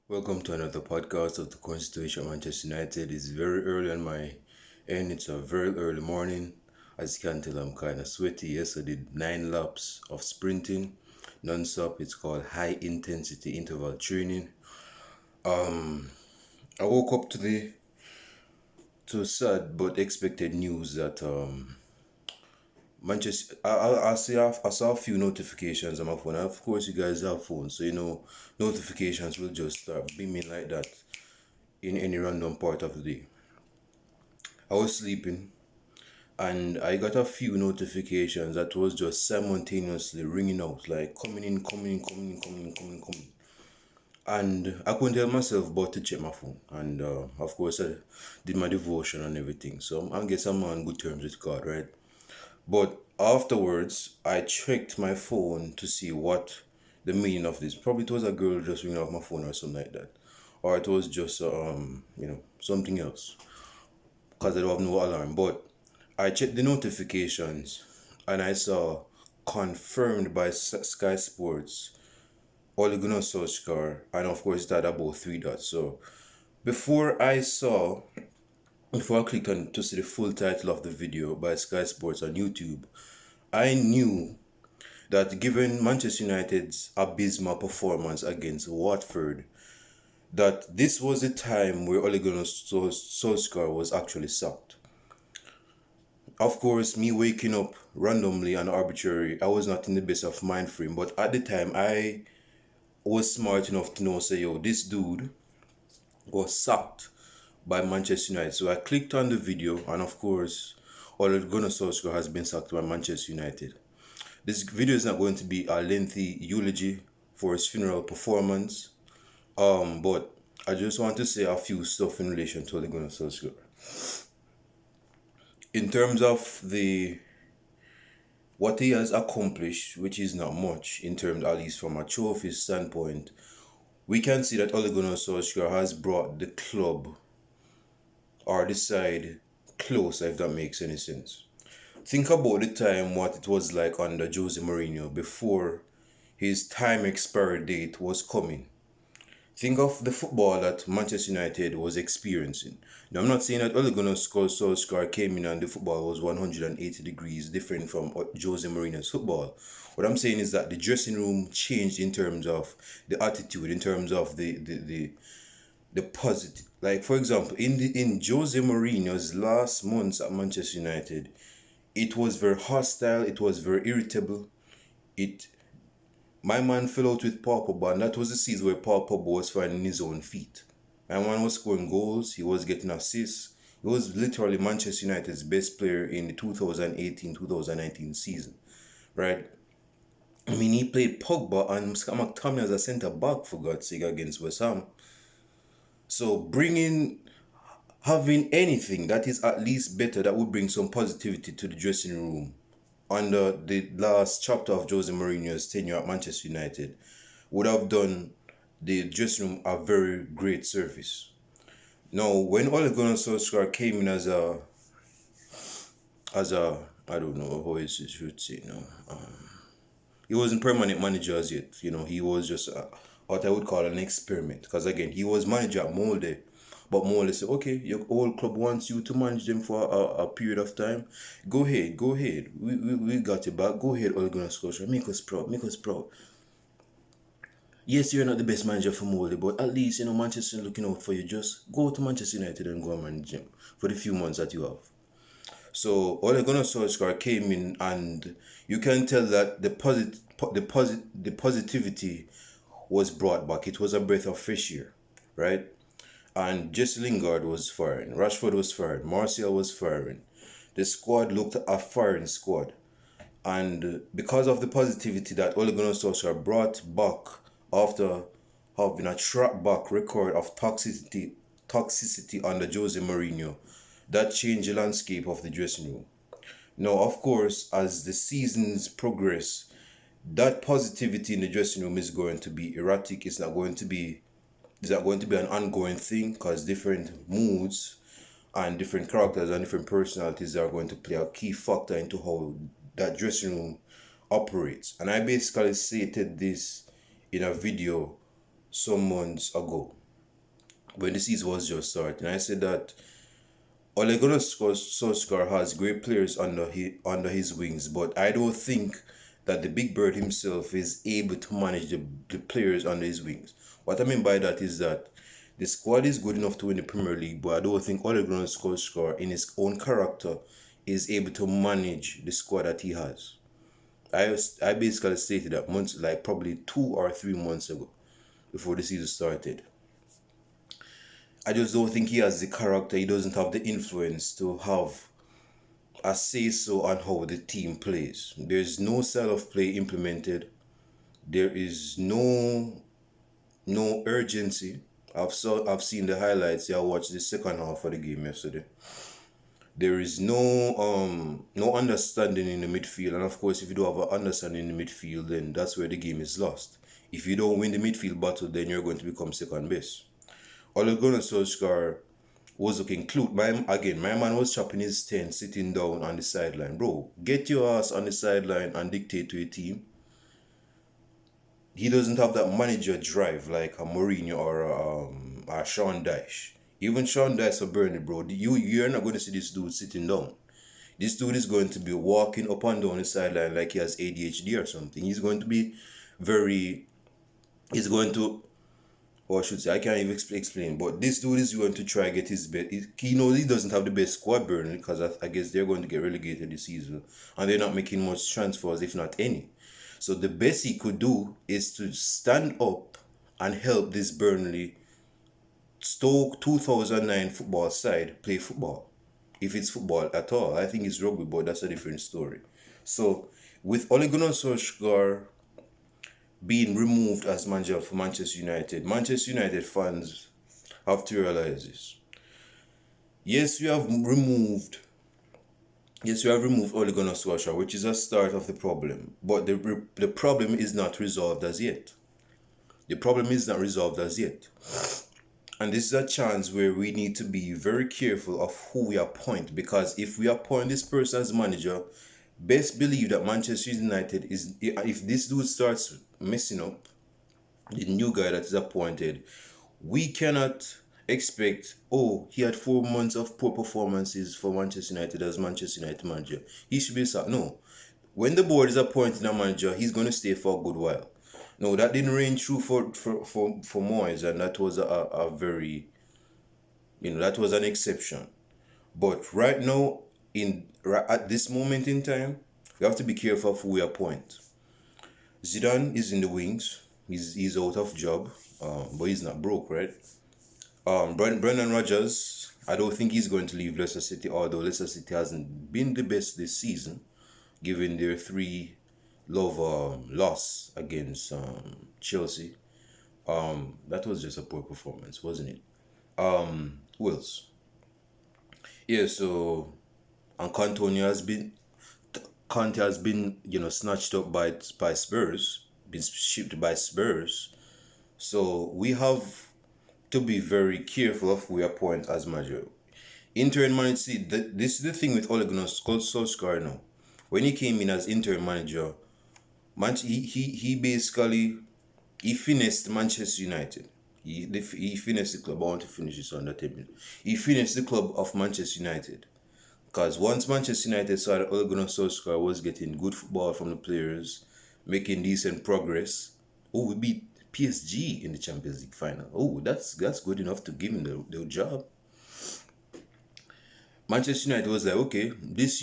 Welcome to another podcast of the Constitution of Manchester United. It's very early on my end. It's a very early morning. As you can tell, I'm kind of sweaty. Yes, I did 9 laps of sprinting non-stop. It's called high intensity interval training. I woke up today to sad but expected news that Manchester. I saw a few notifications on my phone. Of course, you guys have phones, so notifications will just start beaming like that in any random part of the day. I was sleeping and I got a few notifications that was just simultaneously ringing out, like coming in, coming in, coming in, coming in, coming in, coming in. And I couldn't tell myself but to check my phone. And of course, I did my devotion and everything. So I guess I'm on good terms with God, right? But afterwards, I checked my phone to see what the meaning of this. Probably it was a girl just ringing off my phone or something like that, or it was just something else because I don't have no alarm. But I checked the notifications and I saw confirmed by Sky Sports, Ole Gunnar Solskjaer, and of course it had about 3 dots. So before I saw, before I clicked on to see the full title of the video by Sky Sports on YouTube, I knew that given Manchester United's abysmal performance against Watford, that this was the time where Ole Gunnar Solskjaer was actually sacked. Of course, me waking up randomly and arbitrary, I was not in the best of mind frame. But at the time, I was smart enough to know, say, yo, this dude was sacked by Manchester United. So I clicked on the video, and of course, Ole Gunnar Solskjaer has been sacked by Manchester United. This video is not going to be a lengthy eulogy for his funeral performance, but I just want to say a few stuff in relation to Ole Gunnar Solskjaer. In terms of the what he has accomplished, which is not much in terms, at least from a trophy standpoint, we can see that Ole Gunnar Solskjaer has brought the club or the side closer, if that makes any sense. Think about the time what it was like under Jose Mourinho before his time expiry date was coming. Think of the football that Manchester United was experiencing. Now, I'm not saying that Ole Gunnar Solskjaer came in and the football was 180 degrees different from Jose Mourinho's football. What I'm saying is that the dressing room changed in terms of the attitude, in terms of the positive. Like for example, in Jose Mourinho's last months at Manchester United, it was very hostile. It was very irritable. It My man fell out with Paul Pogba, and that was the season where Paul Pogba was finding his own feet. My man was scoring goals, he was getting assists. He was literally Manchester United's best player in the 2018-2019 season, right? I mean, he played Pogba and Scott McTominay as a centre back, for God's sake, against West Ham. So having anything that is at least better, that would bring some positivity to the dressing room under the last chapter of Jose Mourinho's tenure at Manchester United would have done the dressing room a very great service. Now, when Ole Gunnar Solskjaer came in as a I don't know how you should say now. He wasn't permanent manager as yet. He was just what I would call an experiment. Because again, he was manager at Molde. But Molde said, okay, your old club wants you to manage them for a period of time. Go ahead, go ahead. We got your back. Go ahead, Ole Gunnar Solskjaer. Make us proud, make us proud. Yes, you're not the best manager for Molde, but at least, Manchester looking out for you. Just go to Manchester United and go and manage them for the few months that you have. So Ole Gunnar Solskjaer came in, and you can tell that the positivity was brought back. It was a breath of fresh air, right? And Jesse Lingard was firing, Rashford was firing, Martial was firing. The squad looked a firing squad, and because of the positivity that Ole Gunnar Solskjaer brought back after having a track back record of toxicity under Jose Mourinho, that changed the landscape of the dressing room. Now, of course, as the seasons progress, that positivity in the dressing room is going to be erratic. It's not going to be an ongoing thing, because different moods and different characters and different personalities are going to play a key factor into how that dressing room operates. And I basically stated this in a video some months ago. when the season was just starting. I said that Ole Gunnar Solskjaer has great players under his wings, but I don't think that the big bird himself is able to manage the players under his wings. What I mean by that is that the squad is good enough to win the Premier League, but I don't think Ole Gunnar Solskjaer, in his own character, is able to manage the squad that he has. I basically stated that months, like probably 2 or 3 months ago, before the season started. I just don't think he has the character. He doesn't have the influence to have a say so on how the team plays. There's no style of play implemented. There is no urgency. I've seen the highlights. Yeah, I watched the second half of the game yesterday. There is no understanding in the midfield, and of course, if you don't have an understanding in the midfield, then that's where the game is lost. If you don't win the midfield battle, then you're going to become second best. Ole Gunnar Solskjaer was looking cute. My man was chopping his tent, sitting down on the sideline. Bro, get your ass on the sideline and dictate to your team. He doesn't have that manager drive like a Mourinho or a Sean Dyche. Even Sean Dyche or Burnley, bro, you're not going to see this dude sitting down. This dude is going to be walking up and down the sideline like he has ADHD or something. He's going to be very. He's going to, or I should say, I can't even explain. But this dude is going to try get his best. He knows he doesn't have the best squad, Burnley, because I guess they're going to get relegated this season, and they're not making much transfers, if not any. So the best he could do is to stand up and help this Burnley Stoke 2009 football side play football. If it's football at all, I think it's rugby, but that's a different story. So with Ole Gunnar Solskjaer being removed as manager for Manchester United fans have to realize this. Yes, we have removed. Yes, we have removed Ole Gunnar Solskjaer, which is a start of the problem. But the problem is not resolved as yet. The problem is not resolved as yet. And this is a chance where we need to be very careful of who we appoint, because if we appoint this person as manager, best believe that Manchester United is, if this dude starts messing up, the new guy that is appointed, we cannot expect, oh, he had 4 months of poor performances for Manchester United as Manchester United manager, he should be sacked. No. When the board is appointing a manager, he's going to stay for a good while. No, that didn't reign true for Moyes, and that was a very, that was an exception. But right now, at this moment in time, we have to be careful of who we appoint. Zidane is in the wings. He's out of job, but he's not broke, right? Brendan Rodgers, I don't think he's going to leave Leicester City, although Leicester City hasn't been the best this season, given their 3-love loss against Chelsea. That was just a poor performance, wasn't it? Who else? Yeah, so and Conte has been snatched up by Spurs, been shipped by Spurs. So we have to be very careful of who we appoint as manager. Interim manager, this is the thing with Ole Gunnar Solskjaer now. When he came in as interim manager, he basically finessed Manchester United. He finished the club. I want to finish this on the table. He finished the club of Manchester United. Because once Manchester United saw that Ole Gunnar Solskjaer was getting good football from the players, making decent progress, we beat PSG in the Champions League final. Oh, that's good enough to give him the job. Manchester United was like, okay, this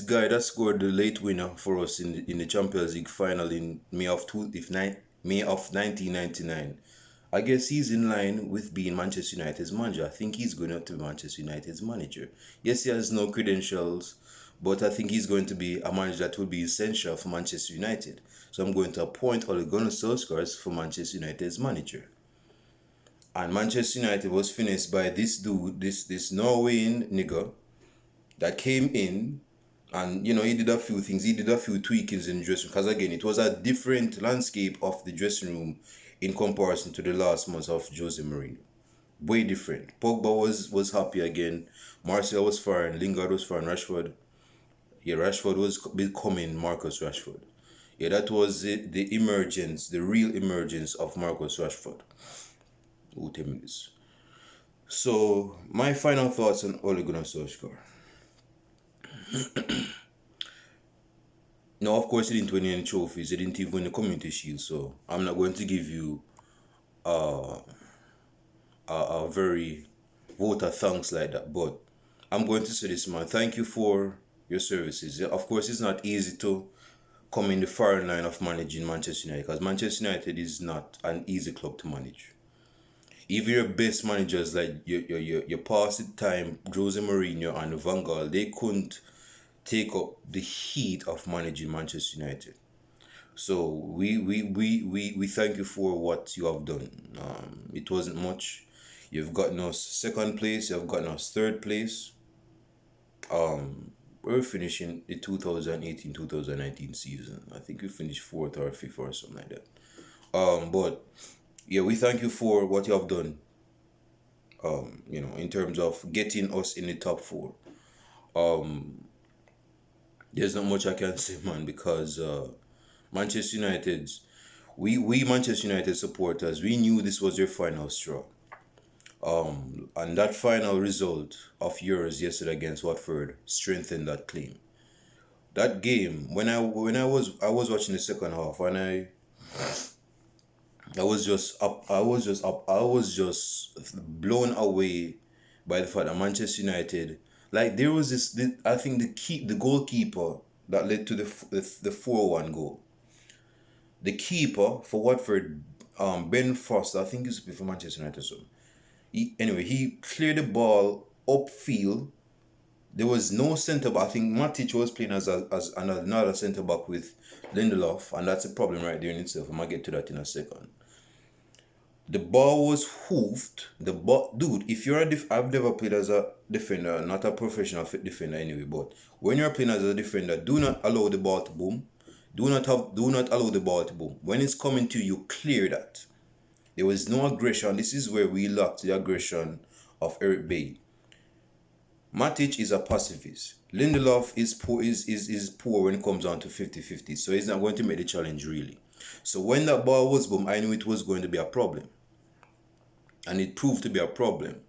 guy that scored the late winner for us in the Champions League final in May of 1999. I guess he's in line with being Manchester United's manager. I think he's going to be Manchester United's manager. Yes, he has no credentials, but I think he's going to be a manager that will be essential for Manchester United. So I'm going to appoint Ole Gunnar Solskjaer for Manchester United's manager. And Manchester United was finished by this dude, this Norwegian nigger that came in, and he did a few things. He did a few tweakings in the dressing room, because again, it was a different landscape of the dressing room in comparison to the last months of Jose Mourinho. Way different. Pogba was happy again. Martial was firing. Lingard was firing. Rashford. Yeah, Rashford was becoming Marcus Rashford. Yeah, that was the real emergence of Marcus Rashford. Who tell me this? So my final thoughts on Ole Gunnar Solskjaer. No, of course he didn't win any trophies. He didn't even win the Community Shield. So I'm not going to give you a very vote of thanks like that. But I'm going to say this, man. Thank you for your services. Yeah, of course, it's not easy to come in the foreign line of managing Manchester United because Manchester United is not an easy club to manage. Even your best managers like your past time, Jose Mourinho and Van Gaal, they couldn't take up the heat of managing Manchester United. So we thank you for what you have done. It wasn't much. You've gotten us second place. You've gotten us third place. We're finishing the 2018-2019 season. I think we finished fourth or fifth or something like that. But yeah, we thank you for what you have done. In terms of getting us in the top four. There's not much I can say, man, because Manchester United's we Manchester United supporters, we knew this was your final straw. And that final result of yours yesterday against Watford strengthened that claim. That game, when I was watching the second half, and I was just up I was just blown away by the fact that Manchester United, like there was I think the goalkeeper that led to the 4-1 goal. The keeper for Watford, Ben Foster, I think he's for Manchester United. So he cleared the ball upfield. There was no centre back. I think Matic was playing as another centre back with Lindelof, and that's a problem right there in itself. I might get to that in a second. The ball was hoofed. The ball, dude. If you're I've never played as a defender, not a professional defender anyway. But when you're playing as a defender, do not allow the ball to boom. Do not allow the ball to boom. When it's coming to you, clear that. There was no aggression. This is where we lacked the aggression of Eric Bailly. Matic is a pacifist. Lindelof is poor when it comes down to 50-50. So he's not going to make the challenge really. So when that ball was boom, I knew it was going to be a problem. And it proved to be a problem.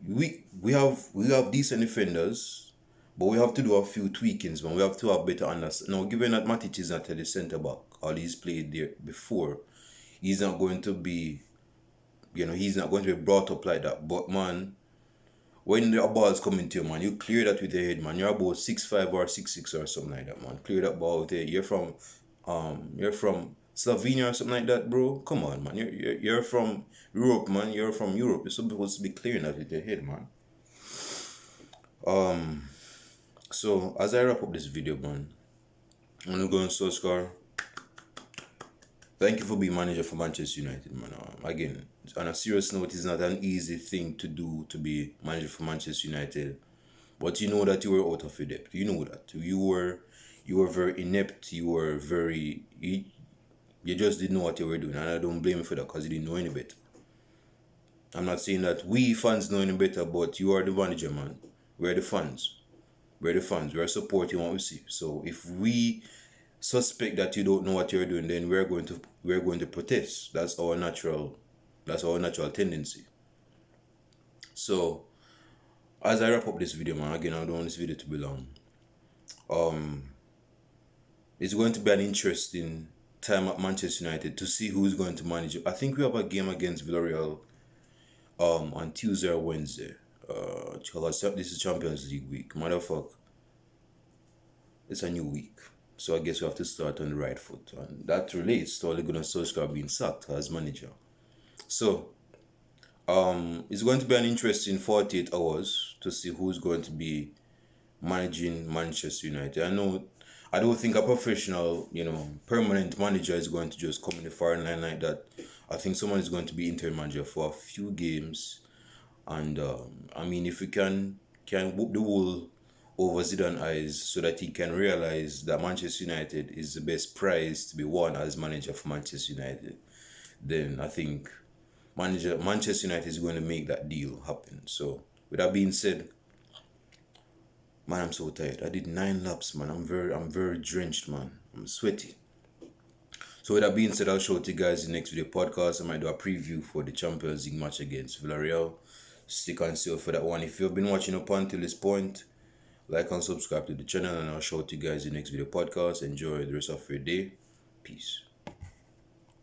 We have decent defenders, but we have to do a few tweakings, man. We have to have better understanding. Now, given that Matic is not a centre back, or he's played there before, he's not going to be brought up like that. But man, when the ball's coming to you, man, you clear that with your head, man. You're about 6'5" or 6'6" or something like that, man. Clear that ball with your head. You're from Slovenia or something like that, bro. Come on, man. You're from Europe, man. You're from Europe. You're supposed to be clearing that with your head, man. So as I wrap up this video, man, I'm gonna go on Solskjaer. Thank you for being manager for Manchester United, man. Again, on a serious note, it's not an easy thing to do to be manager for Manchester United. But you know that you were out of your depth. You know that. You were very inept. You just didn't know what you were doing. And I don't blame you for that because you didn't know any better. I'm not saying that we fans know any better, but you are the manager, man. We're the fans. We're supporting what we see. So if we suspect that you don't know what you're doing, then we're going to protest. That's our natural tendency. So as I wrap up this video, man, again, I don't want this video to be long. It's going to be an interesting time at Manchester United to see who's going to manage it. I think we have a game against Villarreal on Tuesday or Wednesday. This is Champions League week. Motherfucker. It's a new week. So I guess we have to start on the right foot. And that relates to Ole Gunnar Solskjaer being sacked as manager. So it's going to be an interesting 48 hours to see who's going to be managing Manchester United. I don't think a professional, permanent manager is going to just come in the foreign line like that. I think someone is going to be interim manager for a few games. And if we can whoop the wool over Zidane's eyes so that he can realize that Manchester United is the best prize to be won as manager for Manchester United, then I think Manchester United is going to make that deal happen. So with that being said, man, I'm so tired. I did 9 laps, man. I'm very drenched, man. I'm sweaty. So with that being said, I'll show it to you guys in the next video podcast. I might do a preview for the Champions League match against Villarreal. stick and stay for that one. If you've been watching up until this point, like and subscribe to the channel, and I'll show you guys in the next video podcast. Enjoy the rest of your day. Peace.